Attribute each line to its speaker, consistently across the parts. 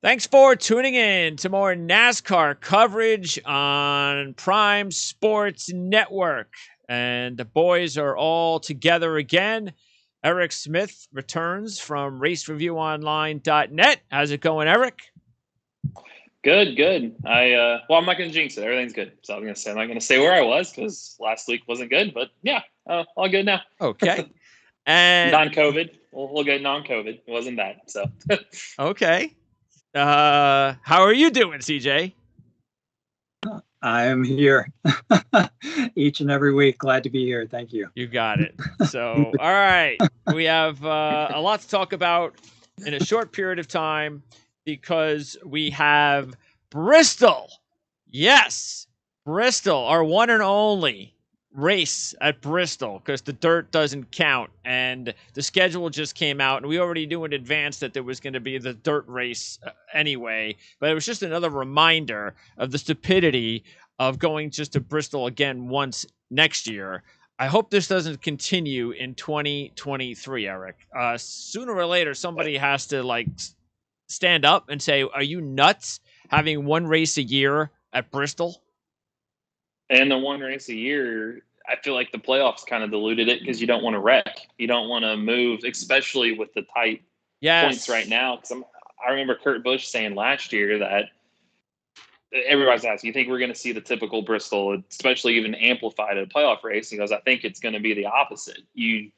Speaker 1: Thanks for tuning in to more NASCAR coverage on Prime Sports Network. And the boys are all together again. Eric Smith returns from racereviewonline.net. How's it going, Eric?
Speaker 2: Good. I'm not going to jinx it. Everything's good. So I'm not going to say where I was because last week wasn't good. But yeah, all good now.
Speaker 1: Okay. And
Speaker 2: non-COVID. We'll get non-COVID. It wasn't bad. So
Speaker 1: okay. How are you doing, CJ?
Speaker 3: I am here each and every week. Glad to be here. Thank you.
Speaker 1: You got it. So, all right. We have a lot to talk about in a short period of time because we have Bristol. Yes, Bristol, our one and only race at Bristol, because the dirt doesn't count, and the schedule just came out, and we already knew in advance that there was going to be the dirt race anyway, but it was just another reminder of the stupidity of going just to Bristol again once next year. I hope this doesn't continue in 2023, Eric. Sooner or later, somebody has to stand up and say, are you nuts having one race a year at Bristol?
Speaker 2: And the one race a year, I feel like the playoffs kind of diluted it because you don't want to wreck. You don't want to move, especially with the tight points right now. Because I remember Kurt Busch saying last year that everybody's asking, you think we're going to see the typical Bristol, especially even amplified at a playoff race? He goes, I think it's going to be the opposite. You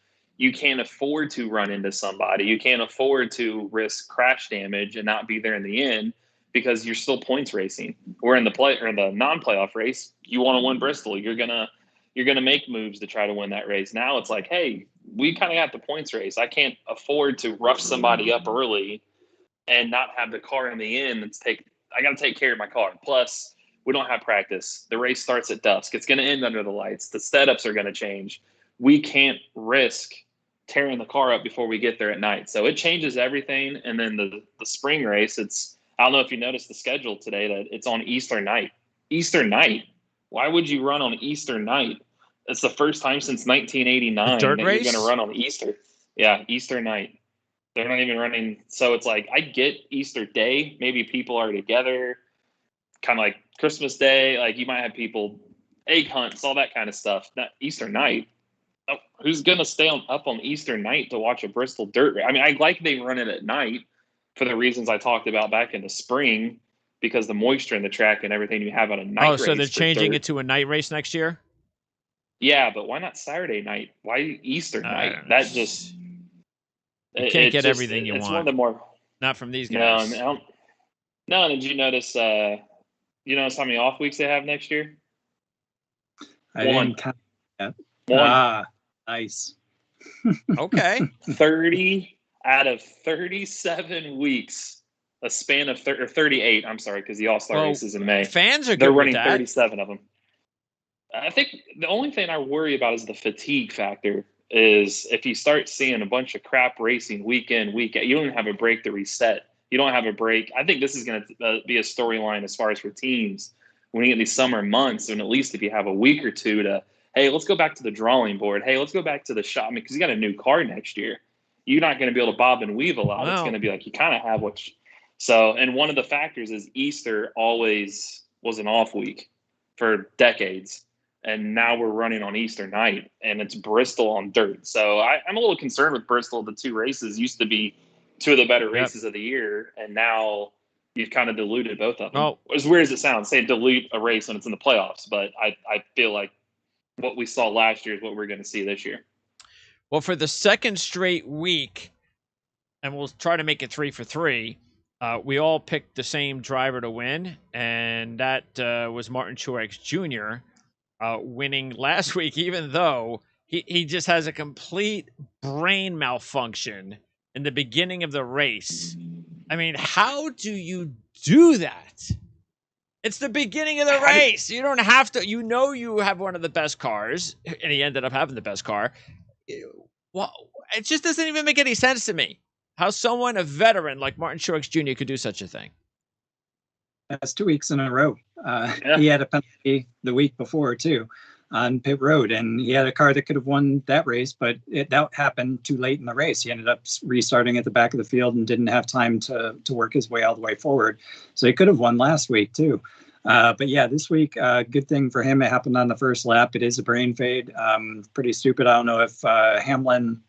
Speaker 2: can't afford to run into somebody. You can't afford to risk crash damage and not be there in the end, because you're still points racing. We're in the non-playoff race. You want to win Bristol. You're gonna make moves to try to win that race. Now it's like, hey, we kind of got the points race. I can't afford to rough somebody up early and not have the car in the end. I got to take care of my car. Plus, we don't have practice. The race starts at dusk. It's going to end under the lights. The setups are going to change. We can't risk tearing the car up before we get there at night. So it changes everything. And then the spring race, I don't know if you noticed the schedule today that it's on Easter night. Easter night. Why would you run on Easter night? It's the first time since 1989 that you're going to run on Easter. Yeah, Easter night. They're not even running. So it's like, I get Easter Day. Maybe people are together, kind of like Christmas Day. Like you might have people, egg hunts, all that kind of stuff. Not Easter night. Oh, who's going to stay up on Easter night to watch a Bristol dirt race? I mean, I like they run it at night, for the reasons I talked about back in the spring, because the moisture in the track and everything you have on a night race.
Speaker 1: Oh, so they're changing it to a night race next year?
Speaker 2: Yeah, but why not Saturday night? Why Easter night? That just...
Speaker 1: You can't get everything you want.
Speaker 2: It's one of the more...
Speaker 1: Not from these guys.
Speaker 2: No, did you notice how many off weeks they have next year?
Speaker 3: I didn't count that.
Speaker 2: One.
Speaker 3: Nice.
Speaker 1: Okay.
Speaker 2: 30 out of 37 weeks, a span of 38. I'm sorry, because the All-Star race is in May.
Speaker 1: Fans are good.
Speaker 2: They're running
Speaker 1: with
Speaker 2: 37 of them. I think the only thing I worry about is the fatigue factor. Is if you start seeing a bunch of crap racing week in, week out, you don't have a break to reset. You don't have a break. I think this is going to be a storyline as far as for teams when you get these summer months, and at least if you have a week or two to, hey, let's go back to the drawing board. Hey, let's go back to the shop. I mean, because you got a new car next year. You're not going to be able to bob and weave a lot. Wow. It's going to be like you kind of have and one of the factors is Easter always was an off week for decades. And now we're running on Easter night, and it's Bristol on dirt. So I'm a little concerned with Bristol. The two races used to be two of the better races of the year, and now you've kind of diluted both of them. Oh. As weird as it sounds, say dilute a race when it's in the playoffs, but I feel like what we saw last year is what we're going to see this year.
Speaker 1: Well, for the second straight week, and we'll try to make it 3 for 3, we all picked the same driver to win, and that was Martin Truex Jr., winning last week, even though he just has a complete brain malfunction in the beginning of the race. I mean, how do you do that? It's the beginning of the race. You don't have to. You know you have one of the best cars, and he ended up having the best car. Well, it just doesn't even make any sense to me how someone, a veteran like Martin Truex Jr., could do such a thing.
Speaker 3: That's 2 weeks in a row. He had a penalty the week before, too. on pit road, and he had a car that could have won that race, but that happened too late in the race. He ended up restarting at the back of the field and didn't have time to work his way all the way forward. So he could have won last week too. But yeah, this week, good thing for him. It happened on the first lap. It is a brain fade. Pretty stupid. I don't know if Hamlin,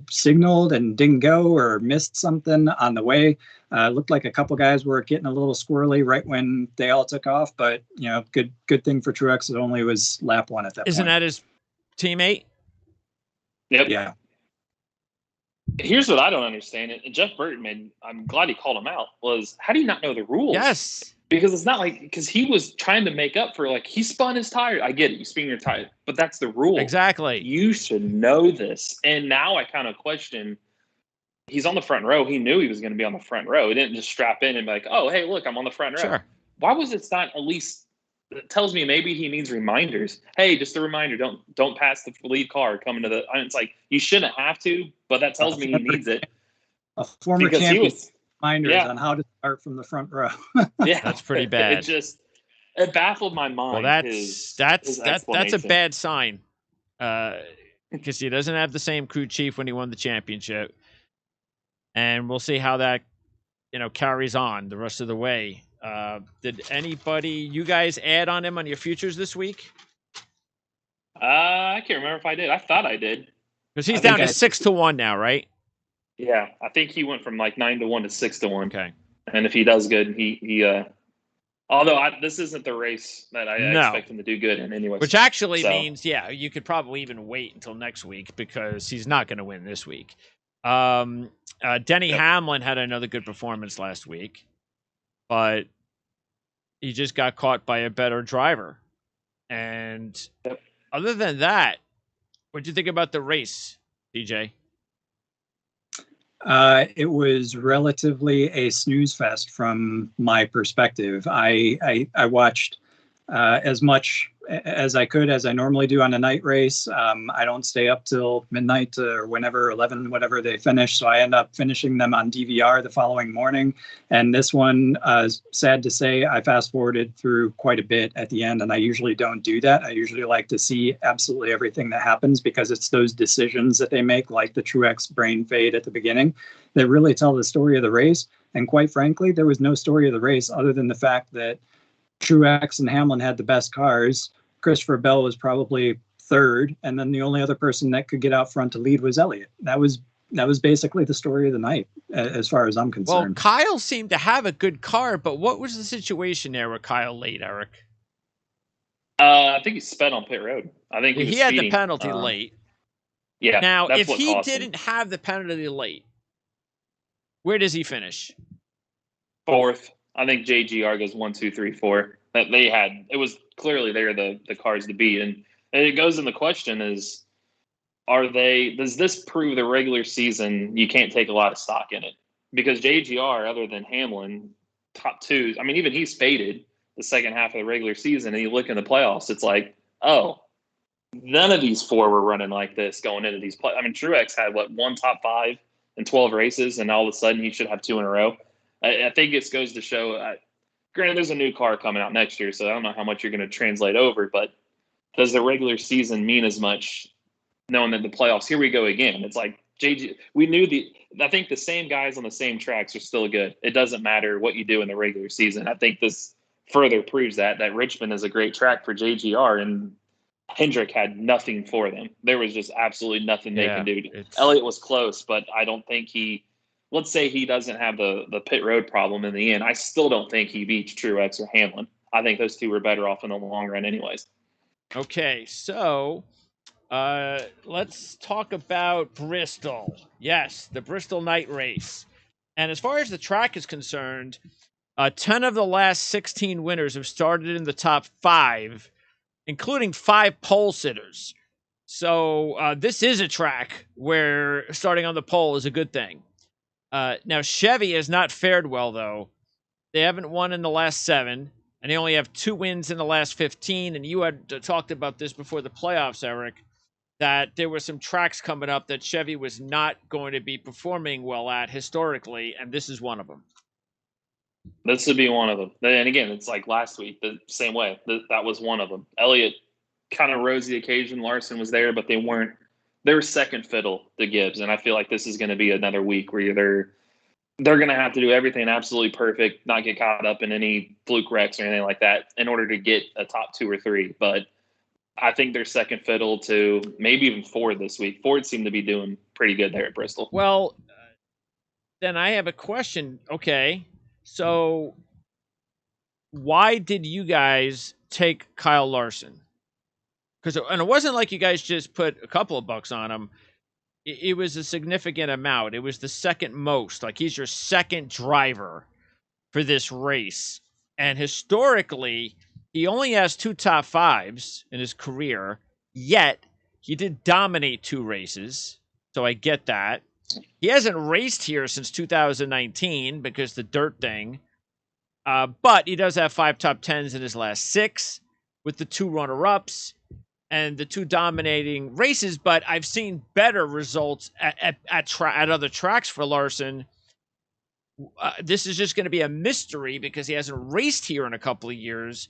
Speaker 3: signaled and didn't go or missed something on the way. Looked like a couple guys were getting a little squirrely right when they all took off. But, good thing for Truex. It only was lap one at that point.
Speaker 1: Isn't that his teammate?
Speaker 2: Yep.
Speaker 3: Yeah.
Speaker 2: Here's what I don't understand. And Jeff Burton, I'm glad he called him out, was how do you not know the rules?
Speaker 1: Yes.
Speaker 2: Because it's not because he was trying to make up for, he spun his tire. I get it. You spin your tire. But that's the rule.
Speaker 1: Exactly.
Speaker 2: You should know this. And now I kind of question, he's on the front row. He knew he was going to be on the front row. He didn't just strap in and be like, oh, hey, look, I'm on the front row.
Speaker 1: Sure.
Speaker 2: Why was it not at least – it tells me maybe he needs reminders. Hey, just a reminder, don't pass the lead car coming to the – it's like you shouldn't have to, but that tells me he needs it.
Speaker 3: A former champion. Reminders on how to start from the front row.
Speaker 2: Yeah,
Speaker 1: that's pretty bad.
Speaker 2: It baffled my mind.
Speaker 1: Well, that's a bad sign, because he doesn't have the same crew chief when he won the championship, and we'll see how that carries on the rest of the way. Did you guys add on him on your futures this week?
Speaker 2: I can't remember if I did. I thought I did,
Speaker 1: because he's down to 6-1 now, right?
Speaker 2: Yeah, I think he went from 9-1 to 6-1.
Speaker 1: Okay.
Speaker 2: And if he does good, he although this isn't the race that I expect him to do good in anyway.
Speaker 1: Which actually means, you could probably even wait until next week because he's not going to win this week. Denny Hamlin had another good performance last week, but he just got caught by a better driver. And other than that, what'd you think about the race, DJ?
Speaker 3: It was relatively a snooze fest from my perspective. I watched as much as I could, as I normally do on a night race. I don't stay up till midnight or whenever, 11, whatever they finish. So I end up finishing them on DVR the following morning. And this one, sad to say, I fast forwarded through quite a bit at the end. And I usually don't do that. I usually like to see absolutely everything that happens, because it's those decisions that they make, like the Truex brain fade at the beginning, that really tell the story of the race. And quite frankly, there was no story of the race other than the fact that Truex and Hamlin had the best cars. Christopher Bell was probably third, and then the only other person that could get out front to lead was Elliott. That was basically the story of the night, as far as I'm concerned.
Speaker 1: Well, Kyle seemed to have a good car, but what was the situation there with Kyle late, Eric?
Speaker 2: I think he sped on pit road. I think he
Speaker 1: had the penalty late.
Speaker 2: Yeah.
Speaker 1: Now, if he didn't have the penalty late, where does he finish?
Speaker 2: Fourth. I think JGR goes 1, 2, 3, 4. That they had, it was clearly they're the cars to beat, and it goes in the question is, does this prove the regular season you can't take a lot of stock in it? Because JGR, other than Hamlin, top two, I mean, even he's faded the second half of the regular season, and you look in the playoffs, it's like, oh, none of these four were running like this going into these playoffs. I mean, Truex had one top 5 in 12 races, and all of a sudden he should have 2 in a row. I think it goes to show, granted, there's a new car coming out next year, so I don't know how much you're going to translate over, but does the regular season mean as much knowing that the playoffs, here we go again? It's like, I think the same guys on the same tracks are still good. It doesn't matter what you do in the regular season. I think this further proves that Richmond is a great track for JGR, and Hendrick had nothing for them. There was just absolutely nothing they can do. Elliott was close, but I don't think let's say he doesn't have the pit road problem in the end. I still don't think he beats Truex or Hamlin. I think those two were better off in the long run anyways.
Speaker 1: Okay, so let's talk about Bristol. Yes, the Bristol Night Race. And as far as the track is concerned, 10 of the last 16 winners have started in the top 5, including 5 pole sitters. So this is a track where starting on the pole is a good thing. Now, Chevy has not fared well, though. They haven't won in the last 7, and they only have 2 wins in the last 15. And you had talked about this before the playoffs, Eric, that there were some tracks coming up that Chevy was not going to be performing well at historically, and this is one of them.
Speaker 2: This would be one of them. And again, it's like last week, the same way. That was one of them. Elliott kind of rose the occasion. Larson was there, but they were second fiddle to Gibbs. And I feel like this is going to be another week where they're going to have to do everything absolutely perfect, not get caught up in any fluke wrecks or anything like that in order to get a top 2 or 3. But I think they're second fiddle to maybe even Ford this week. Ford seemed to be doing pretty good there at Bristol.
Speaker 1: Well, then I have a question. Okay, so why did you guys take Kyle Larson? And it wasn't like you guys just put a couple of bucks on him. It was a significant amount. It was the second most. Like, he's your second driver for this race. And historically, he only has 2 top 5s in his career, yet he did dominate 2 races. So I get that. He hasn't raced here since 2019 because the dirt thing. But he does have 5 top 10s in his last 6 with the 2 runner-ups and the 2 dominating races. But I've seen better results at other tracks for Larson. This is just going to be a mystery because he hasn't raced here in a couple of years.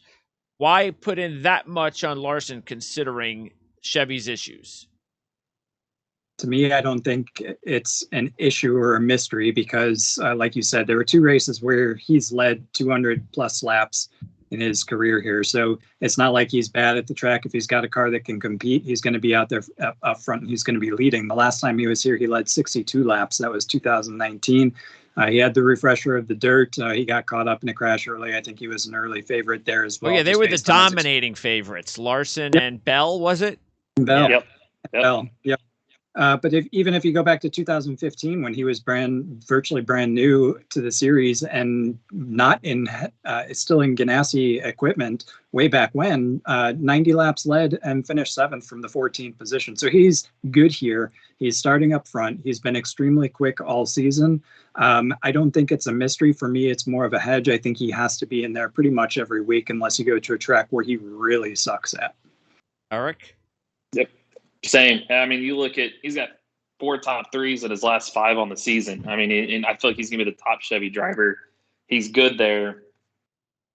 Speaker 1: Why put in that much on Larson considering Chevy's issues?
Speaker 3: To me, I don't think it's an issue or a mystery because, like you said, there were 2 races where he's led 200 plus laps in his career here. So it's not like he's bad at the track. If he's got a car that can compete, he's going to be out there up front and he's going to be leading. The last time he was here, he led 62 laps. That was 2019. He had the refresher of the dirt. He got caught up in a crash early. I think he was an early favorite there as well.
Speaker 1: Oh, yeah, they were the dominating favorites. Larson and Bell, was it?
Speaker 3: Bell.
Speaker 2: Yep.
Speaker 3: Bell. Yep. But even if you go back to 2015, when he was virtually brand new to the series and not still in Ganassi equipment way back when, 90 laps led and finished 7th from the 14th position. So he's good here. He's starting up front. He's been extremely quick all season. I don't think it's a mystery. For me, it's more of a hedge. I think he has to be in there pretty much every week unless you go to a track where he really sucks at.
Speaker 1: Eric?
Speaker 2: Yep. Same. I mean, you look at, he's got 4 top 3s in his last 5 on the season. I mean, and I feel like he's going to be the top Chevy driver. He's good there.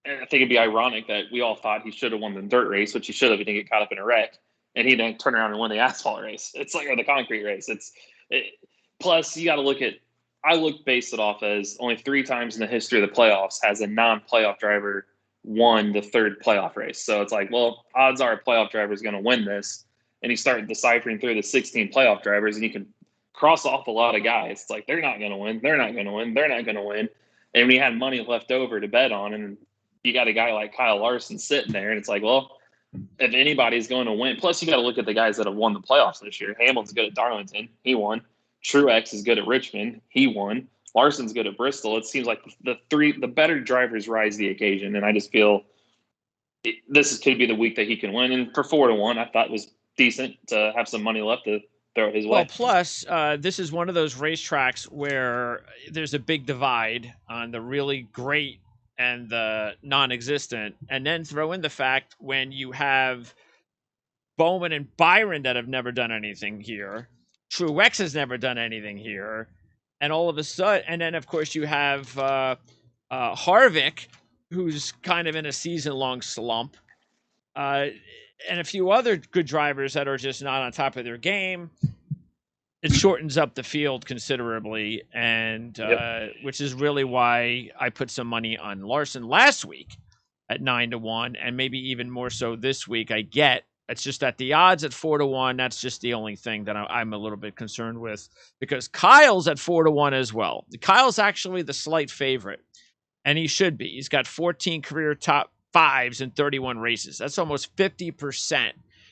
Speaker 2: And I think it'd be ironic that we all thought he should have won the dirt race, which he should have. He didn't get caught up in a wreck. And he didn't turn around and win the asphalt race. It's like, or the concrete race. Plus, you got to look at, I base it off as only 3 times in the history of the playoffs has a non-playoff driver won the 3rd playoff race. So it's like, well, odds are a playoff driver is going to win this. And you start deciphering through the 16 playoff drivers, and you can cross off a lot of guys. It's like, they're not going to win. They're not going to win. They're not going to win. And we had money left over to bet on, and you got a guy like Kyle Larson sitting there, and it's like, well, if anybody's going to win, plus you got to look at the guys that have won the playoffs this year. Hamlin's good at Darlington. He won. Truex is good at Richmond. He won. Larson's good at Bristol. It seems like the better drivers rise the occasion, and I just feel could be the week that he can win. And for 4-1, I thought was decent to have some money left to throw his way.
Speaker 1: Well, plus, this is one of those racetracks where there's a big divide on the really great and the non-existent, and then throw in the fact when you have Bowman and Byron that have never done anything here, Truex has never done anything here, and all of a sudden, and then of course you have Harvick, who's kind of in a season-long slump, and a few other good drivers that are just not on top of their game. It shortens up the field considerably, and which is really why I put some money on Larson last week at 9-1, and maybe even more so this week. I get it's just that the odds at 4-1. That's just the only thing that I'm a little bit concerned with, because Kyle's at 4-1 as well. Kyle's actually the slight favorite, and he should be. He's got 14 career top 5s in 31 races. That's almost 50%.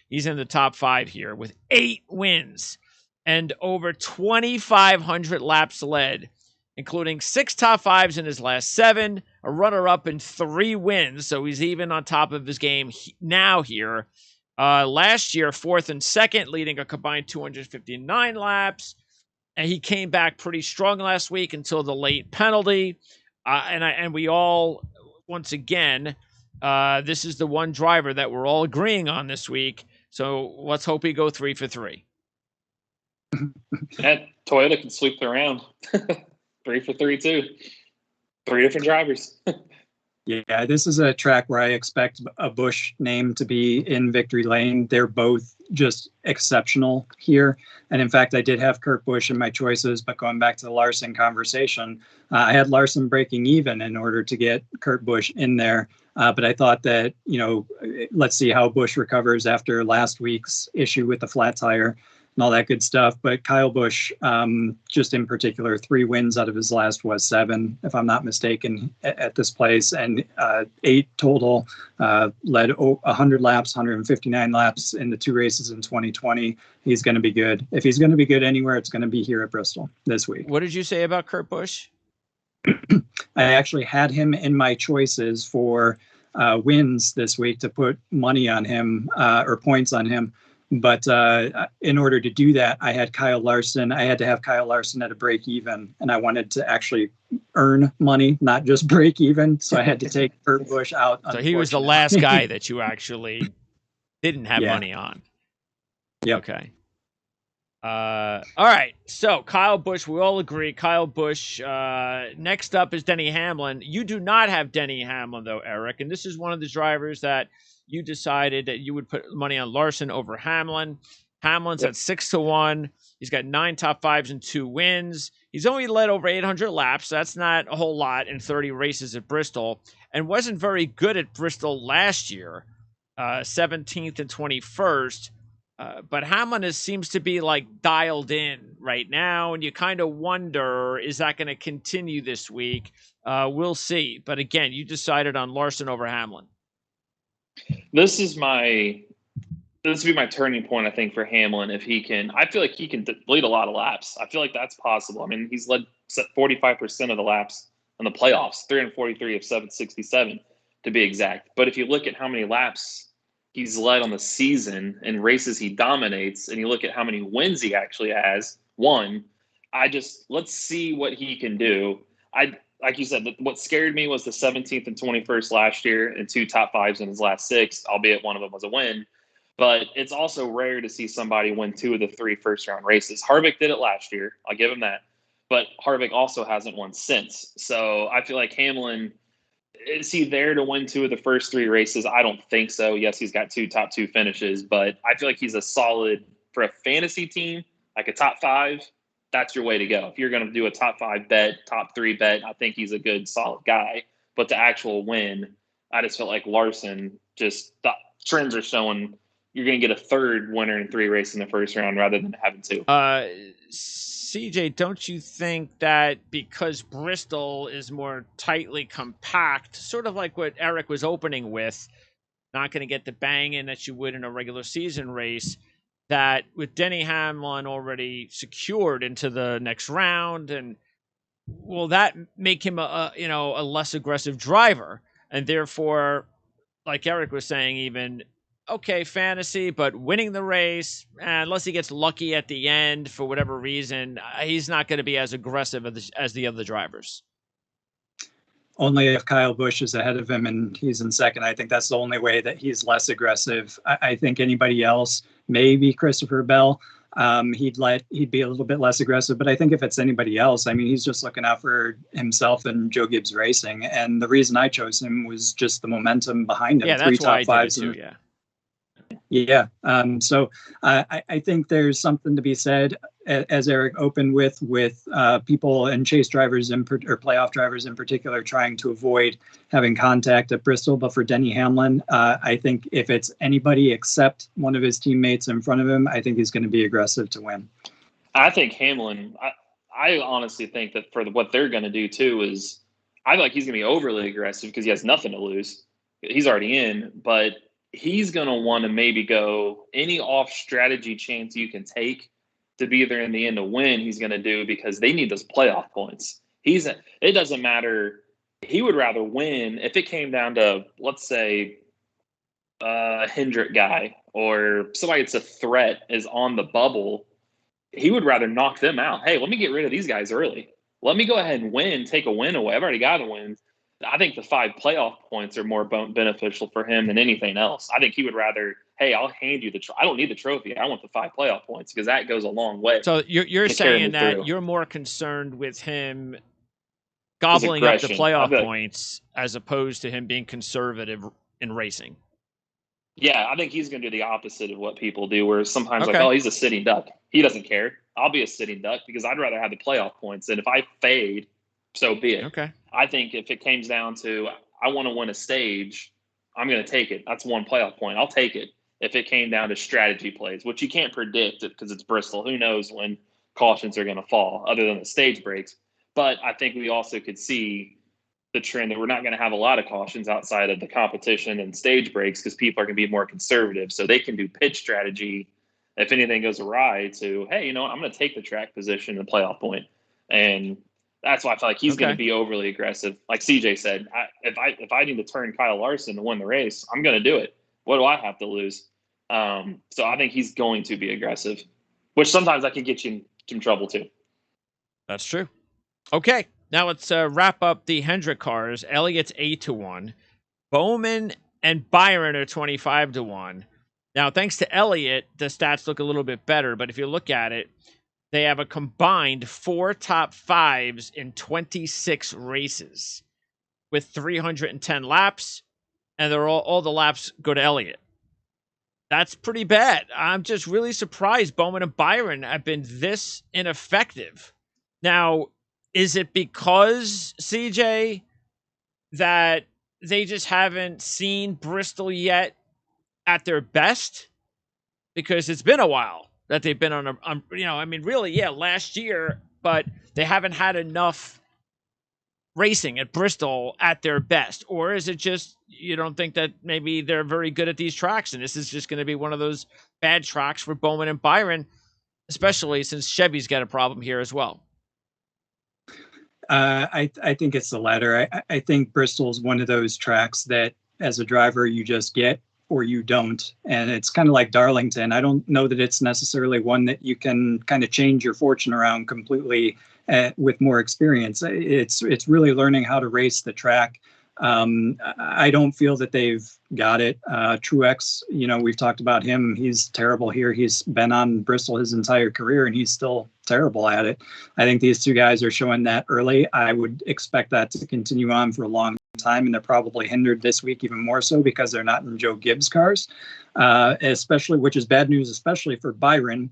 Speaker 1: He's in the top 5 here with 8 wins and over 2,500 laps led, including 6 top 5s in his last 7, a runner-up in 3 wins. So he's even on top of his game now here. Last year, 4th and 2nd, leading a combined 259 laps. And he came back pretty strong last week until the late penalty. And we all, once again, this is the one driver that we're all agreeing on this week. So let's hope he go 3 for 3.
Speaker 2: That Toyota can sweep the round. 3 for 3 too. 3 different drivers.
Speaker 3: Yeah, this is a track where I expect a Busch name to be in victory lane. They're both just exceptional here. And in fact, I did have Kurt Busch in my choices, but going back to the Larson conversation, I had Larson breaking even in order to get Kurt Busch in there. But I thought that, let's see how Busch recovers after last week's issue with the flat tire and all that good stuff. But Kyle Busch, just in particular, 3 wins out of his last 7, if I'm not mistaken, at this place, and 8 total, led 100 laps, 159 laps in the 2 races in 2020. He's going to be good. If he's going to be good anywhere, it's going to be here at Bristol this week.
Speaker 1: What did you say about Kurt Busch?
Speaker 3: I actually had him in my choices for wins this week to put money on him or points on him. But in order to do that, I had Kyle Larson. I had to have Kyle Larson at a break even, and I wanted to actually earn money, not just break even. So I had to take Kurt Busch out.
Speaker 1: So he was the last guy that you actually didn't have money on.
Speaker 3: Yeah.
Speaker 1: Okay. All right. So Kyle Busch, we all agree. Kyle Busch. Next up is Denny Hamlin. You do not have Denny Hamlin, though, Eric. And this is one of the drivers that you decided that you would put money on Larson over Hamlin. Hamlin's at 6-1. He's got 9 top 5s and 2 wins. He's only led over 800 laps. So that's not a whole lot in 30 races at Bristol, and wasn't very good at Bristol last year, 17th and 21st. But Hamlin seems to be like dialed in right now, and you kind of wonder, is that going to continue this week? We'll see. But again, you decided on Larson over Hamlin.
Speaker 2: This is my turning point, I think, for Hamlin. If he can, I feel like he can lead a lot of laps. I feel like that's possible. I mean, he's led 45% of the laps in the playoffs, 343 of 767 to be exact. But if you look at how many laps he's led on the season and races he dominates, and you look at how many wins he actually has, let's see what he can do. Like you said, what scared me was the 17th and 21st last year and 2 top 5s in his last 6, albeit one of them was a win. But it's also rare to see somebody win 2 of the 3 first-round races. Harvick did it last year. I'll give him that. But Harvick also hasn't won since. So I feel like Hamlin, is he there to win 2 of the first 3 races? I don't think so. Yes, he's got 2 top 2 finishes, but I feel like he's a solid for a fantasy team, like a top 5. That's your way to go. If you're going to do a top 5 bet, top 3 bet, I think he's a good, solid guy. But the actual win, I just felt like Larson, just the trends are showing you're going to get a 3rd winner in 3 races in the first round rather than having 2.
Speaker 1: CJ, don't you think that because Bristol is more tightly compact, sort of like what Eric was opening with, not going to get the bang in that you would in a regular season race, that with Denny Hamlin already secured into the next round, and will that make him a less aggressive driver, and therefore, like Eric was saying, even okay, fantasy, but winning the race, unless he gets lucky at the end for whatever reason, he's not going to be as aggressive as the other drivers.
Speaker 3: Only if Kyle Busch is ahead of him and he's in second. I think that's the only way that he's less aggressive. I think anybody else, maybe Christopher Bell, he'd be a little bit less aggressive. But I think if it's anybody else, I mean, he's just looking out for himself and Joe Gibbs Racing. And the reason I chose him was just the momentum behind him.
Speaker 1: Yeah, that's 3 top 5s too. Yeah.
Speaker 3: Yeah. So I think there's something to be said, as Eric opened with people and chase drivers or playoff drivers in particular trying to avoid having contact at Bristol. But for Denny Hamlin, I think if it's anybody except one of his teammates in front of him, I think he's going to be aggressive to win.
Speaker 2: I think Hamlin, I honestly think that for what they're going to do too is, I feel like he's going to be overly aggressive because he has nothing to lose. He's already in, but he's going to want to maybe go any off strategy chance you can take to be there in the end to win. He's going to do, because they need those playoff points. It doesn't matter. He would rather win if it came down to, let's say, a Hendrick guy or somebody that's a threat is on the bubble. He would rather knock them out. Hey, let me get rid of these guys early. Let me go ahead and win, take a win away. I've already got a win. I think the 5 playoff points are more beneficial for him than anything else. I think he would rather, hey, I'll hand you I don't need the trophy. I want the 5 playoff points, because that goes a long way.
Speaker 1: So you're saying that you're more concerned with him gobbling up the playoff points as opposed to him being conservative in racing.
Speaker 2: Yeah, I think he's going to do the opposite of what people do, where sometimes like, oh, he's a sitting duck. He doesn't care. I'll be a sitting duck because I'd rather have the playoff points. And if I fade, so be it.
Speaker 1: Okay.
Speaker 2: I think if it comes down to I want to win a stage, I'm going to take it. That's one playoff point. I'll take it. If it came down to strategy plays, which you can't predict because it's Bristol. Who knows when cautions are going to fall other than the stage breaks. But I think we also could see the trend that we're not going to have a lot of cautions outside of the competition and stage breaks because people are going to be more conservative. So they can do pitch strategy if anything goes awry to, hey, you know what, I'm going to take the track position and playoff point. And that's why I feel like he's going to be overly aggressive. Like CJ said, if I need to turn Kyle Larson to win the race, I'm going to do it. What do I have to lose? So I think he's going to be aggressive, which sometimes that can get you in some trouble too.
Speaker 1: That's true. Okay. Now let's wrap up the Hendrick cars. Elliott's 8-1. Bowman and Byron are 25-1. Now, thanks to Elliott, the stats look a little bit better. But if you look at it, they have a combined 4 top 5s in 26 races with 310 laps. And they're all the laps go to Elliott. That's pretty bad. I'm just really surprised Bowman and Byron have been this ineffective. Now, is it because, CJ, that they just haven't seen Bristol yet at their best? Because it's been a while that they've been on last year, but they haven't had enough racing at Bristol at their best. Or is it just you don't think that maybe they're very good at these tracks and this is just going to be one of those bad tracks for Bowman and Byron, especially since Chevy's got a problem here as well?
Speaker 3: I think it's the latter. I think Bristol's one of those tracks that as a driver you just get or you don't. And it's kind of like Darlington. I don't know that it's necessarily one that you can kind of change your fortune around completely with more experience. It's really learning how to race the track. I don't feel that they've got it. Truex, we've talked about him. He's terrible here. He's been on Bristol his entire career and he's still terrible at it. I think these two guys are showing that early. I would expect that to continue on for a long time, and they're probably hindered this week even more so because they're not in Joe Gibbs cars, especially, which is bad news, especially for Byron,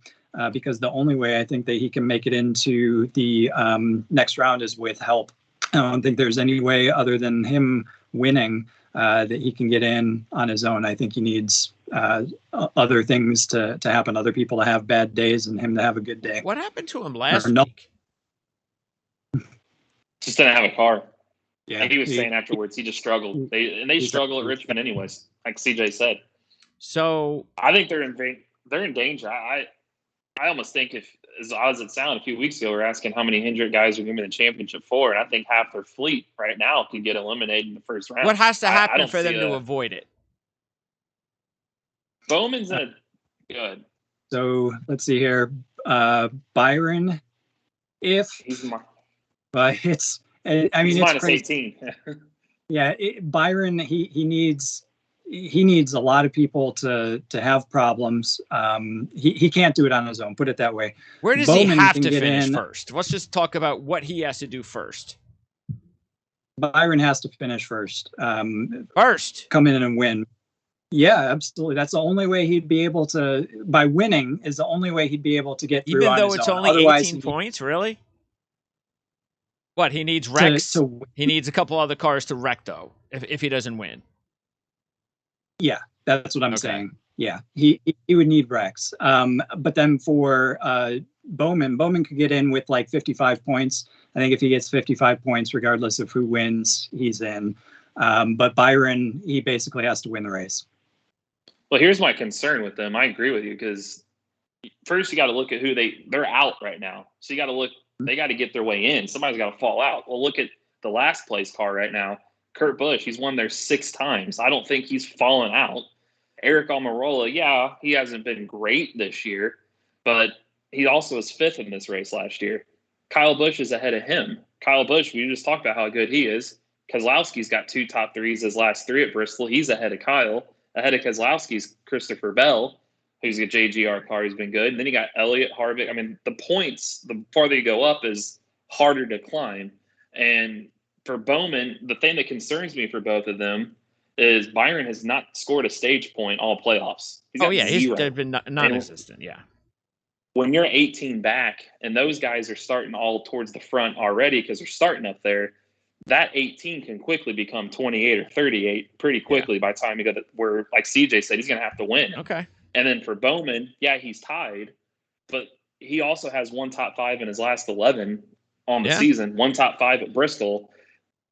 Speaker 3: because the only way I think that he can make it into the next round is with help. I don't think there's any way other than him winning that he can get in on his own. I think he needs other things to happen, other people to have bad days and him to have a good day.
Speaker 1: What happened to him last week?
Speaker 2: Just didn't have a car.
Speaker 3: Yeah,
Speaker 2: and he was saying afterwards he just struggled. They struggle at Richmond anyways, like CJ said.
Speaker 1: So
Speaker 2: I think they're in danger. I almost think, if as odd as it sounded, a few weeks ago, we're asking how many Hendrick guys are going to be in the championship for, and I think half their fleet right now could get eliminated in the first round.
Speaker 1: What has to happen for them to avoid it?
Speaker 2: Bowman's in a good.
Speaker 3: So let's see here. Byron, but it's, I mean,
Speaker 2: he's
Speaker 3: it's
Speaker 2: minus
Speaker 3: crazy.
Speaker 2: 18.
Speaker 3: Yeah, Byron, he needs a lot of people to have problems. He can't do it on his own. Put it that way.
Speaker 1: Where does Bowman he have to finish first? Let's just talk about what he has to do first.
Speaker 3: Byron has to finish first.
Speaker 1: First,
Speaker 3: come in and win. Yeah, absolutely. That's the only way he'd be able to. By winning is the only way he'd be able to get through.
Speaker 1: Even though
Speaker 3: on
Speaker 1: it's
Speaker 3: his own.
Speaker 1: only
Speaker 3: Otherwise,
Speaker 1: 18 points, really. What he needs wrecks. He needs a couple other cars to wreck though. If he doesn't win.
Speaker 3: Yeah, that's what I'm saying. Yeah, he would need wrecks. But then for Bowman could get in with like 55 points. I think if he gets 55 points, regardless of who wins, he's in. But Byron, he basically has to win the race.
Speaker 2: Well, here's my concern with them. I agree with you because first you got to look at who they're out right now. So you got to look. They got to get their way in. Somebody's got to fall out. Well, look at the last place car right now. Kurt Busch, he's won there 6 times. I don't think he's fallen out. Eric Almirola, yeah, he hasn't been great this year, but he also was 5th in this race last year. Kyle Busch is ahead of him. Kyle Busch, we just talked about how good he is. Keselowski's got 2 top 3s his last 3 at Bristol. He's ahead of Kyle. Ahead of Keselowski's Christopher Bell, who's a JGR car. He's been good. And then you got Elliott, Harvick. I mean, the points, the farther you go up is harder to climb. And for Bowman, the thing that concerns me for both of them is Byron has not scored a stage point all playoffs.
Speaker 1: He's been non-existent. Yeah.
Speaker 2: When you're 18 back and those guys are starting all towards the front already because they're starting up there, that 18 can quickly become 28 or 38 pretty quickly by the time you go to where, like CJ said, he's going to have to win.
Speaker 1: Okay.
Speaker 2: And then for Bowman, he's tied, but he also has one top 5 in his last 11 on the season, one top 5 at Bristol.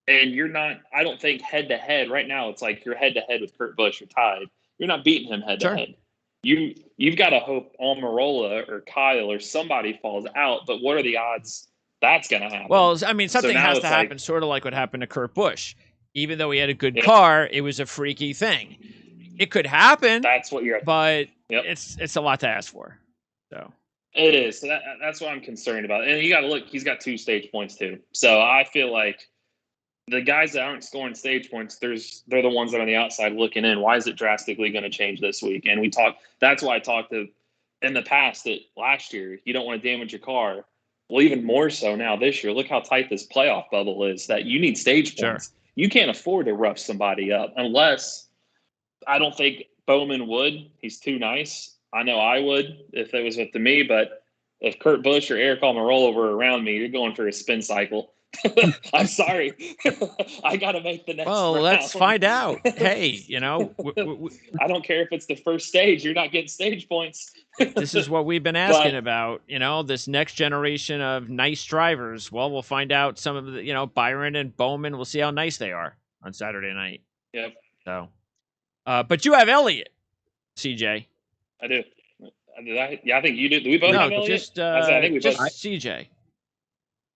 Speaker 2: And you're not, I don't think head to head right now, it's like you're head to head with Kurt Busch, you're tied. You're not beating him head to head. You've got to hope Almirola or Kyle or somebody falls out, but what are the odds that's going to happen?
Speaker 1: Well, I mean, something has to happen, sort of like what happened to Kurt Busch. Even though he had a good car, it was a freaky thing. It could happen.
Speaker 2: That's what you're.
Speaker 1: But it's a lot to ask for. So
Speaker 2: it is. So that's what I'm concerned about. And you got to look. He's got 2 stage points too. So I feel like the guys that aren't scoring stage points, they're the ones that are on the outside looking in. Why is it drastically going to change this week? And that's why I talked to in the past that last year you don't want to damage your car. Well, even more so now this year. Look how tight this playoff bubble is. That you need stage points. You can't afford to rough somebody up unless I don't think Bowman would. He's too nice. I know I would if it was up to me, but if Kurt Busch or Eric Almirola were around me, you're going for a spin cycle. I'm sorry. I got to make the next round.
Speaker 1: Let's find out. Hey,
Speaker 2: I don't care if it's the first stage. You're not getting stage points.
Speaker 1: This is what we've been asking about, this next generation of nice drivers. Well, we'll find out some of the, Byron and Bowman. We'll see how nice they are on Saturday night.
Speaker 2: Yep.
Speaker 1: So, but you have Elliott, CJ.
Speaker 2: I do. I think you do. Do we both have Elliott?
Speaker 1: I think we just CJ.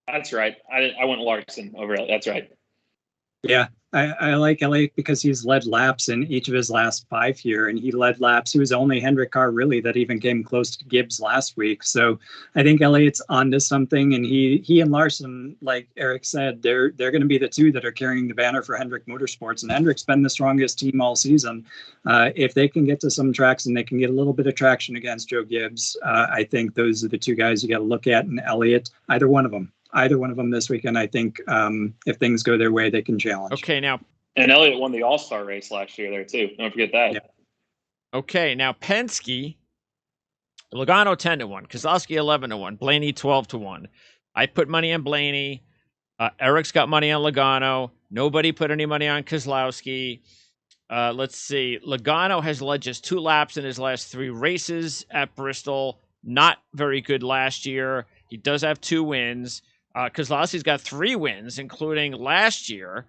Speaker 2: That's right. I went Larson over Elliott. That's right.
Speaker 3: Yeah, I like Elliott because he's led laps in each of his last 5 here, and he led laps. He was the only Hendrick car really that even came close to Gibbs last week. So I think Elliott's onto something, and he and Larson, like Eric said, they're going to be the 2 that are carrying the banner for Hendrick Motorsports, and Hendrick's been the strongest team all season. If they can get to some tracks and they can get a little bit of traction against Joe Gibbs, I think those are the 2 guys you got to look at, and Elliott, either one of them this weekend. I think if things go their way, they can challenge.
Speaker 1: Okay, now.
Speaker 2: And Elliott won the All-Star race last year there, too. Don't forget that.
Speaker 3: Yeah.
Speaker 1: Okay, now Penske, Logano 10-1, Keselowski 11-1, Blaney 12-1. I put money on Blaney. Eric's got money on Logano. Nobody put any money on Keselowski. Let's see. Logano has led just 2 laps in his last 3 races at Bristol. Not very good last year. He does have 2 wins. Keselowski's got 3 wins, including last year,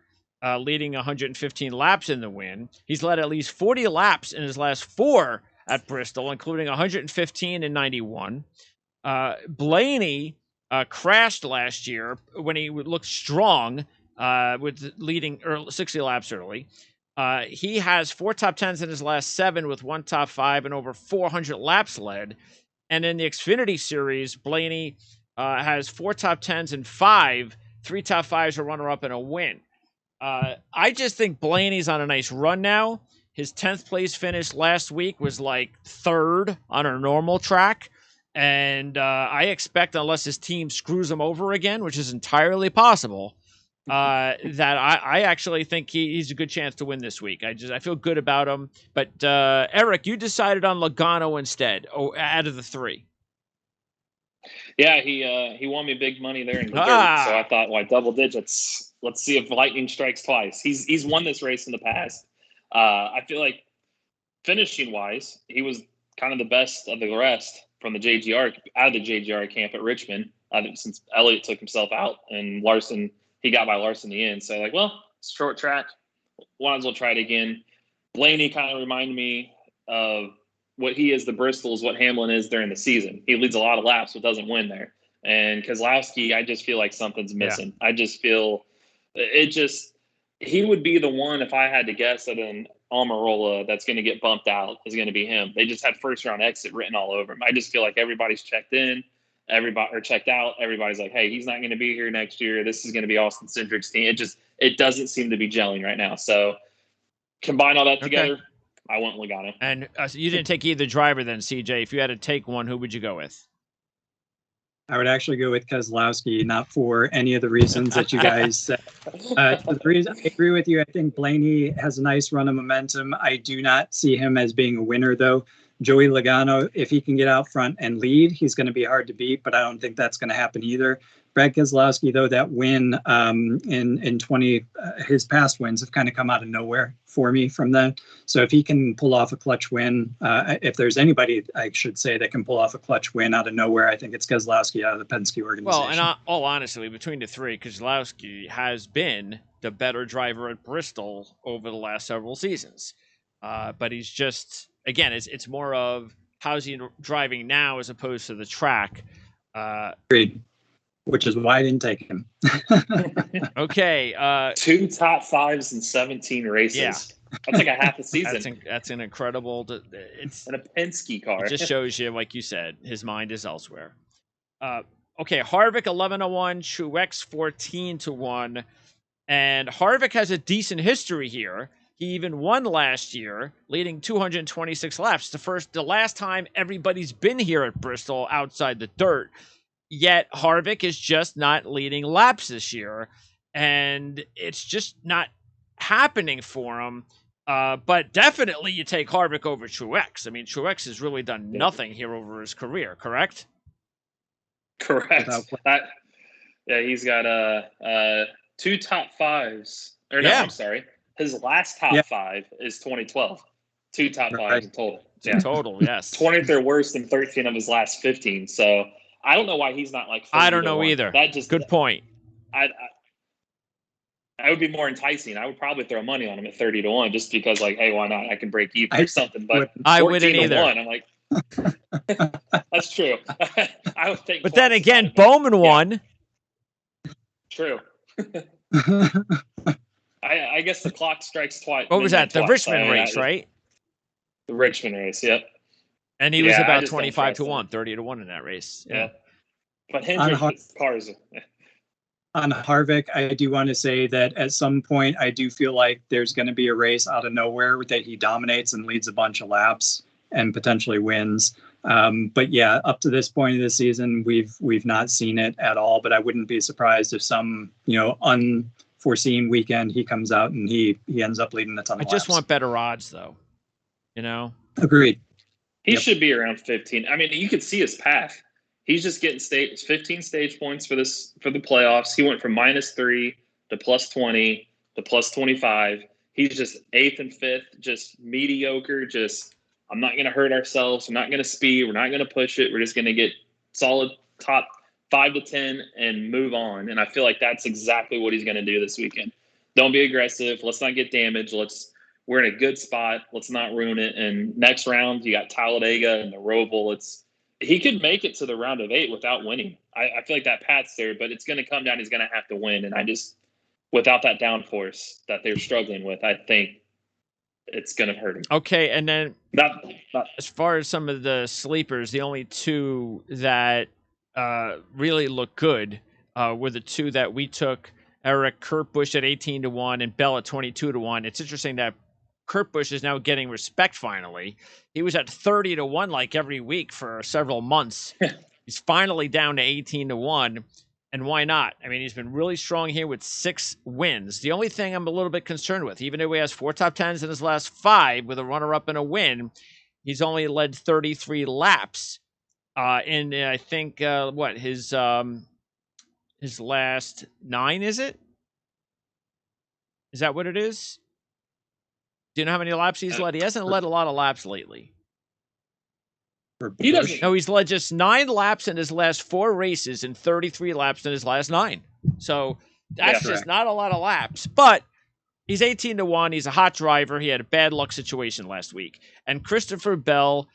Speaker 1: leading 115 laps in the win. He's led at least 40 laps in his last 4 at Bristol, including 115 in 91. Blaney crashed last year when he looked strong with leading 60 laps early. He has 4 top 10s in his last 7 with 1 top 5 and over 400 laps led. And in the Xfinity Series, Blaney has 4 top 10s and 3 top 5s, a runner-up, and a win. I just think Blaney's on a nice run now. His 10th place finish last week was like 3rd on a normal track. And I expect, unless his team screws him over again, which is entirely possible, that I actually think he's a good chance to win this week. I feel good about him. But Eric, you decided on Logano instead, out of the 3.
Speaker 2: Yeah, he won me big money there in the dirt, so I thought, why double digits? Let's see if lightning strikes twice. He's won this race in the past. I feel like finishing wise, he was kind of the best of the rest from the JGR out of the JGR camp at Richmond. Since Elliott took himself out and Larson, he got by Larson in the end. So it's short track. Might as well try it again. Blaney kind of reminded me of what he is. The Bristol is what Hamlin is during the season. He leads a lot of laps, but doesn't win there. And Keselowski, I just feel like something's missing. Yeah. I just feel he would be the one, if I had to guess, that an Almirola that's going to get bumped out is going to be him. They just had first round exit written all over him. I just feel like everybody's checked in, checked out. Everybody's like, hey, he's not going to be here next year. This is going to be Austin Cindric's team. It doesn't seem to be gelling right now. So combine all that together. I went Logano.
Speaker 1: And you didn't take either driver then, CJ. If you had to take one, who would you go with?
Speaker 3: I would actually go with Keselowski, not for any of the reasons that you guys said. The reason I agree with you, I think Blaney has a nice run of momentum. I do not see him as being a winner, though. Joey Logano, if he can get out front and lead, he's going to be hard to beat, but I don't think that's going to happen either. Brad Keselowski, though, that win in 20, his past wins have kind of come out of nowhere for me from that. So if he can pull off a clutch win, if there's anybody, I should say, that can pull off a clutch win out of nowhere, I think it's Keselowski out of the Penske organization.
Speaker 1: Well, and all honestly, between the three, Keselowski has been the better driver at Bristol over the last several seasons. But he's just, again, it's more of how's he driving now as opposed to the track.
Speaker 3: Agreed. Which is why I didn't take him.
Speaker 1: Okay.
Speaker 2: 2 top 5s in 17 races.
Speaker 1: Yeah.
Speaker 2: That's like a half a season.
Speaker 1: That's an incredible. It's
Speaker 2: in a Penske car.
Speaker 1: It just shows you, like you said, his mind is elsewhere. Okay, Harvick 11-1, Truex 14-1, and Harvick has a decent history here. He even won last year, leading 226 laps. The last time everybody's been here at Bristol outside the dirt. Yet Harvick is just not leading laps this year, and it's just not happening for him. But definitely you take Harvick over Truex. I mean, Truex has really done nothing here over his career, correct?
Speaker 2: Correct. He's got 2 top 5s. Or no, I'm sorry. His last top 5 is 2012. 2 top 5s in total.
Speaker 1: Yeah. In total, yes.
Speaker 2: 20th or worse than 13 of his last 15. So I don't know why he's not like.
Speaker 1: I don't know either. That just good point.
Speaker 2: I would be more enticing. I would probably throw money on him at 30-1, just because, like, hey, why not? I can break even or something. But
Speaker 1: I wouldn't either.
Speaker 2: I'm like, that's true. I would think.
Speaker 1: But then again, Bowman won.
Speaker 2: True. I guess the clock strikes twice.
Speaker 1: What was that? The Richmond race, right?
Speaker 2: The Richmond race, yep.
Speaker 1: And he was about 25-1, 30-1 in that race. Yeah.
Speaker 2: But Hendrick Cars.
Speaker 3: On Harvick, I do want to say that at some point, I do feel like there's going to be a race out of nowhere that he dominates and leads a bunch of laps and potentially wins. But yeah, up to this point of the season, we've not seen it at all. But I wouldn't be surprised if some unforeseen weekend he comes out and he ends up leading a ton of laps.
Speaker 1: I just want better odds, though.
Speaker 3: Agreed.
Speaker 2: He should be around 15. I mean, you could see his path. He's just getting 15 stage points for the playoffs. He went from -3 to +20 to +25. He's just 8th and 5th, just mediocre. Just, I'm not going to hurt ourselves. We're not going to speed. We're not going to push it. We're just going to get solid top 5 to 10 and move on. And I feel like that's exactly what he's going to do this weekend. Don't be aggressive. Let's not get damaged. We're in a good spot. Let's not ruin it. And next round, you got Talladega and the Roval. He could make it to the round of 8 without winning. I feel like that path's there, but it's going to come down. He's going to have to win. And without that downforce that they're struggling with, I think it's going to hurt him.
Speaker 1: Okay. And then as far as some of the sleepers, the only 2 that really look good were the 2 that we took. Eric, Kurt Busch at 18-1 and Bell at 22-1. It's interesting that Kurt Busch is now getting respect finally. He was at 30-1 like every week for several months. He's finally down to 18-1. And why not? I mean, he's been really strong here with 6 wins. The only thing I'm a little bit concerned with, even though he has 4 top 10s in his last 5 with a runner-up and a win, he's only led 33 laps. In I think his last 9, is it? Is that what it is? Do you know how many laps he's led? He hasn't led a lot of laps lately.
Speaker 2: He doesn't.
Speaker 1: No, he's led just 9 laps in his last 4 races and 33 laps in his last 9. So that's just not a lot of laps. But he's 18-1. He's a hot driver. He had a bad luck situation last week. And Christopher Bell,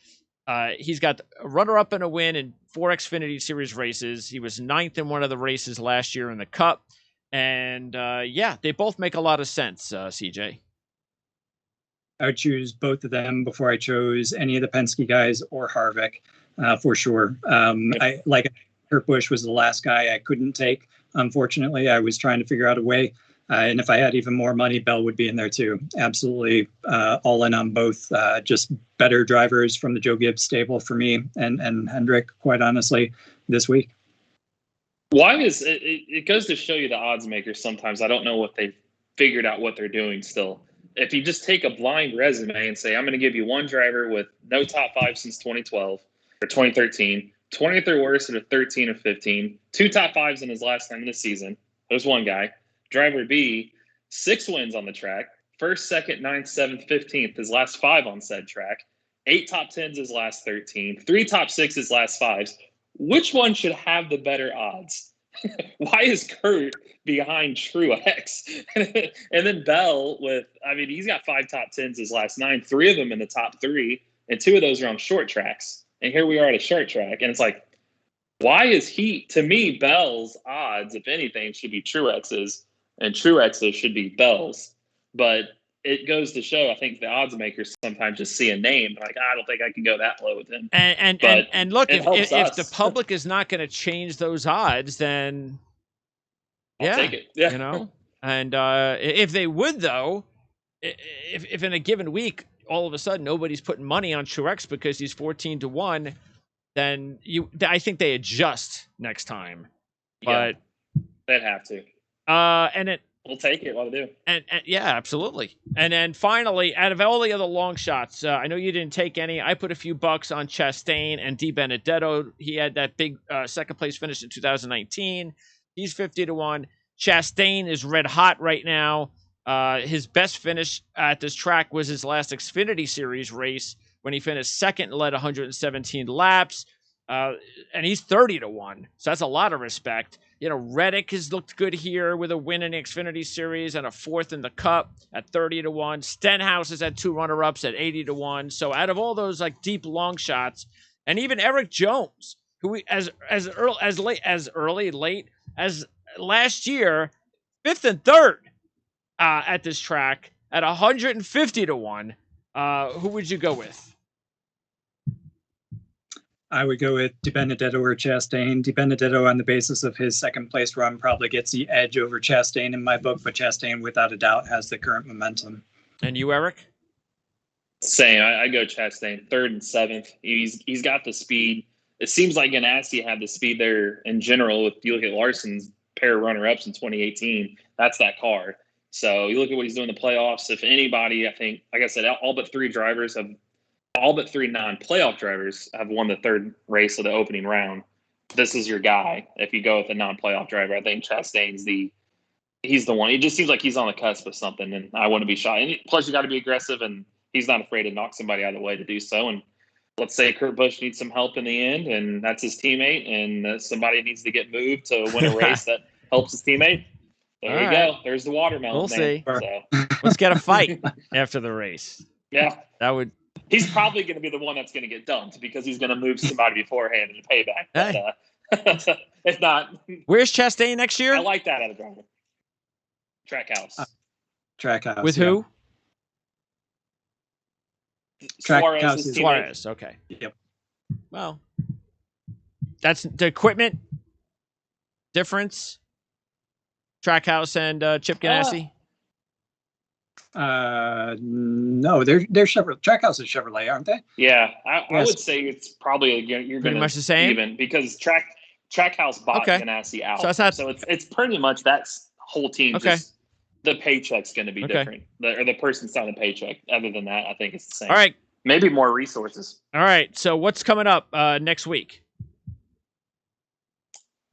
Speaker 1: he's got a runner-up and a win in 4 Xfinity Series races. He was 9th in one of the races last year in the Cup. And, they both make a lot of sense, CJ.
Speaker 3: I would choose both of them before I chose any of the Penske guys or Harvick, for sure. Kurt Busch was the last guy I couldn't take. Unfortunately, I was trying to figure out a way. And if I had even more money, Bell would be in there too. Absolutely all in on both. Just better drivers from the Joe Gibbs stable for me and Hendrick, quite honestly, this week.
Speaker 2: Why is it? It goes to show you the odds makers sometimes. I don't know what they've figured out what they're doing still. If you just take a blind resume and say, I'm going to give you one driver with no top 5 since 2012 or 2013, 20th or worse at a 13 or 15, 2 top 5s in his last time in the season. There's one guy. Driver B, 6 wins on the track, 1st, 2nd, 9th, 7th, 15th, his last 5 on said track, 8 top 10s his last 13, 3 top 6s his last 5s. Which one should have the better odds? Why is Kurt behind Truex? And then Bell he's got 5 top 10s his last 9, 3 of them in the top 3, and 2 of those are on short tracks. And here we are at a short track. And it's like, why is to me, Bell's odds, if anything, should be Truex's, and Truex's should be Bell's. But it goes to show, I think the odds makers sometimes just see a name like, I don't think I can go that low with him.
Speaker 1: And look, if the public is not going to change those odds, then
Speaker 2: I'll take it. Yeah.
Speaker 1: You know. And if they would, though, if in a given week all of a sudden nobody's putting money on Truex because he's 14-1, then I think they adjust next time. But
Speaker 2: they'd have to. We'll take it while they do.
Speaker 1: And yeah, absolutely. And then finally, out of all the other long shots, I know you didn't take any. I put a few bucks on Chastain and Di Benedetto. He had that big second place finish in 2019. He's 50-1. Chastain is red hot right now. His best finish at this track was his last Xfinity Series race when he finished second and led 117 laps. And he's 30-1. So that's a lot of respect. You know, Reddick has looked good here with a win in the Xfinity Series and a 4th in the Cup at 30-1. Stenhouse has had 2 runner-ups at 80-1. So out of all those like deep long shots, and even Eric Jones, who as late as last year, 5th and 3rd at this track at 150-1. Who would you go with?
Speaker 3: I would go with Di Benedetto or Chastain. Di Benedetto, on the basis of his second place run, probably gets the edge over Chastain in my book, but Chastain, without a doubt, has the current momentum.
Speaker 1: And you, Eric?
Speaker 2: Same. I go Chastain, 3rd and 7th. He's got the speed. It seems like Ganassi had the speed there in general. If you look at Larson's pair of runner-ups in 2018, that's that car. So you look at what he's doing in the playoffs. If anybody, I think, like I said, all but 3 non-playoff drivers have won the 3rd race of the opening round. This is your guy. If you go with a non-playoff driver, I think Chastain's he's the one. It just seems like he's on the cusp of something, and I wouldn't be shy. And plus, you got to be aggressive, and he's not afraid to knock somebody out of the way to do so. And let's say Kurt Busch needs some help in the end, and that's his teammate, and somebody needs to get moved to win a race that helps his teammate. There you go. There's the watermelon.
Speaker 1: We'll see.
Speaker 2: So.
Speaker 1: Let's get a fight after the race.
Speaker 2: Yeah.
Speaker 1: That would.
Speaker 2: He's probably going to be the one that's going to get dumped because he's going to move somebody beforehand in the payback.
Speaker 1: Hey.
Speaker 2: But, if not.
Speaker 1: Where's Chastain next year?
Speaker 2: I like that out of driver. Trackhouse.
Speaker 3: Trackhouse.
Speaker 1: With who?
Speaker 2: Suarez.
Speaker 1: Okay.
Speaker 3: Yep.
Speaker 1: Well, that's the equipment difference. Trackhouse and Chip Ganassi.
Speaker 3: No, they're Chevrolet. Trackhouse is Chevrolet, aren't they?
Speaker 2: Yeah, I would say it's probably you're
Speaker 1: pretty much the same,
Speaker 2: even because Trackhouse bought Ganassi out, so it's pretty much that whole team.
Speaker 1: Okay.
Speaker 2: Just, the paycheck's going to be different, or the person signing the paycheck. Other than that, I think it's the same.
Speaker 1: All right,
Speaker 2: maybe more resources.
Speaker 1: All right, so what's coming up next week?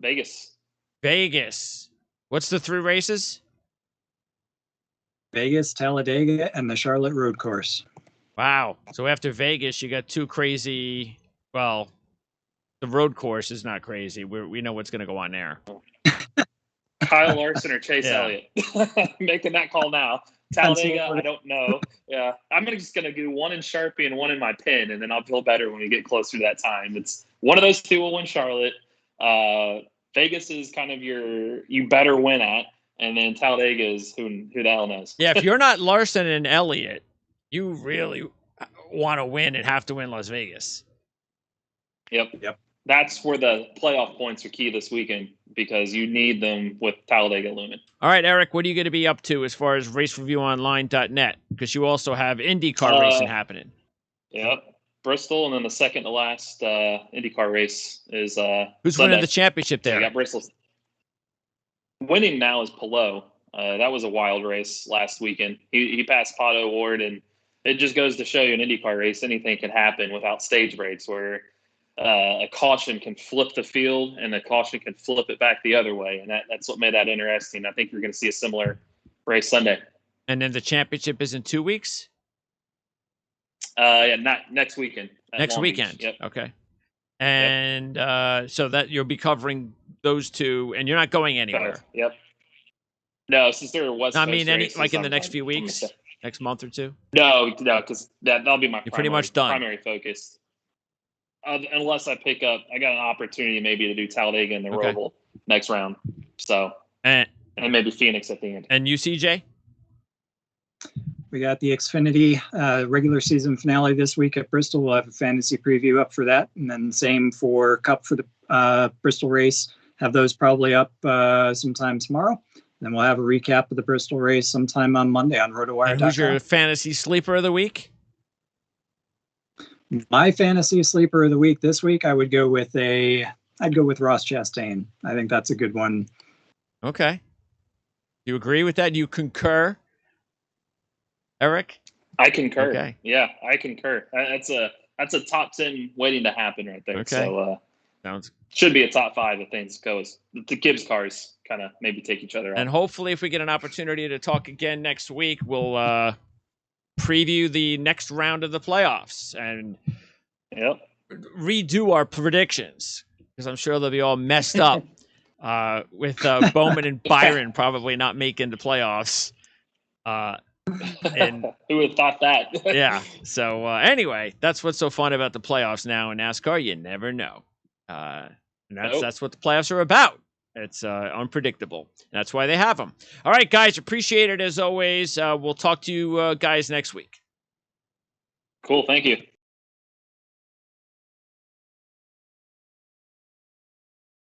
Speaker 1: Vegas. What's the 3 races?
Speaker 3: Vegas, Talladega, and the Charlotte Road Course.
Speaker 1: Wow. So after Vegas, you got 2 crazy. Well, the road course is not crazy. We know what's going to go on there.
Speaker 2: Kyle Larson or Chase Elliott. Making that call now. Talladega, I don't know. Yeah, I'm just going to do 1 in Sharpie and 1 in my pen, and then I'll feel better when we get closer to that time. It's one of those 2 will win Charlotte. Vegas is kind of you better win at. And then Talladega is who the hell knows.
Speaker 1: Yeah, if you're not Larson and Elliott, you really want to win and have to win Las Vegas.
Speaker 2: Yep. That's where the playoff points are key this weekend because you need them with Talladega looming.
Speaker 1: All right, Eric, what are you going to be up to as far as racereviewonline.net? Because you also have IndyCar racing happening.
Speaker 2: Yep. Bristol, and then the second to last IndyCar race is
Speaker 1: who's
Speaker 2: Sunday.
Speaker 1: winning the championship there?
Speaker 2: So you got Bristol. winning now is Palou. That was a wild race last weekend. He passed Pato Ward, and it just goes to show you an IndyCar race, anything can happen without stage breaks, where a caution can flip the field and a caution can flip it back the other way. And that's what made that interesting. I think you're going to see a similar race Sunday.
Speaker 1: And then the championship is in 2 weeks?
Speaker 2: Yeah, not next weekend.
Speaker 1: Next weekend.
Speaker 2: Yep.
Speaker 1: Okay. And so that you'll be covering those two, and you're not going anywhere.
Speaker 2: Yep. No, since there was.
Speaker 1: I mean, like in the next few weeks, next month or two.
Speaker 2: No, because that'll be my.
Speaker 1: You're pretty much done.
Speaker 2: Primary focus. Unless I got an opportunity maybe to do Talladega and the Roval next round. So and maybe Phoenix at the end.
Speaker 1: And UCJ.
Speaker 3: We got the Xfinity regular season finale this week at Bristol. We'll have a fantasy preview up for that. And then same for Cup for the Bristol race. Have those probably up sometime tomorrow. Then we'll have a recap of the Bristol race sometime on Monday on RotoWire.com.
Speaker 1: And who's your fantasy sleeper of the week?
Speaker 3: My fantasy sleeper of the week this week, I'd go with Ross Chastain. I think that's a good one.
Speaker 1: Okay. You agree with that? You concur? Eric?
Speaker 2: I concur.
Speaker 1: Okay.
Speaker 2: Yeah, I concur. That's a top 10 waiting to happen right there.
Speaker 1: Okay.
Speaker 2: So should be a top 5 if things go as the Gibbs cars kind of maybe take each other out.
Speaker 1: And hopefully if we get an opportunity to talk again next week, we'll preview the next round of the playoffs and redo our predictions, because I'm sure they'll be all messed up with Bowman and Byron probably not making the playoffs. And
Speaker 2: who would have thought that?
Speaker 1: Yeah. So anyway, that's what's so fun about the playoffs now in NASCAR. You never know. And that's what the playoffs are about. It's unpredictable. That's why they have them. All right, guys, appreciate it as always. We'll talk to you guys next week.
Speaker 2: Cool. Thank you.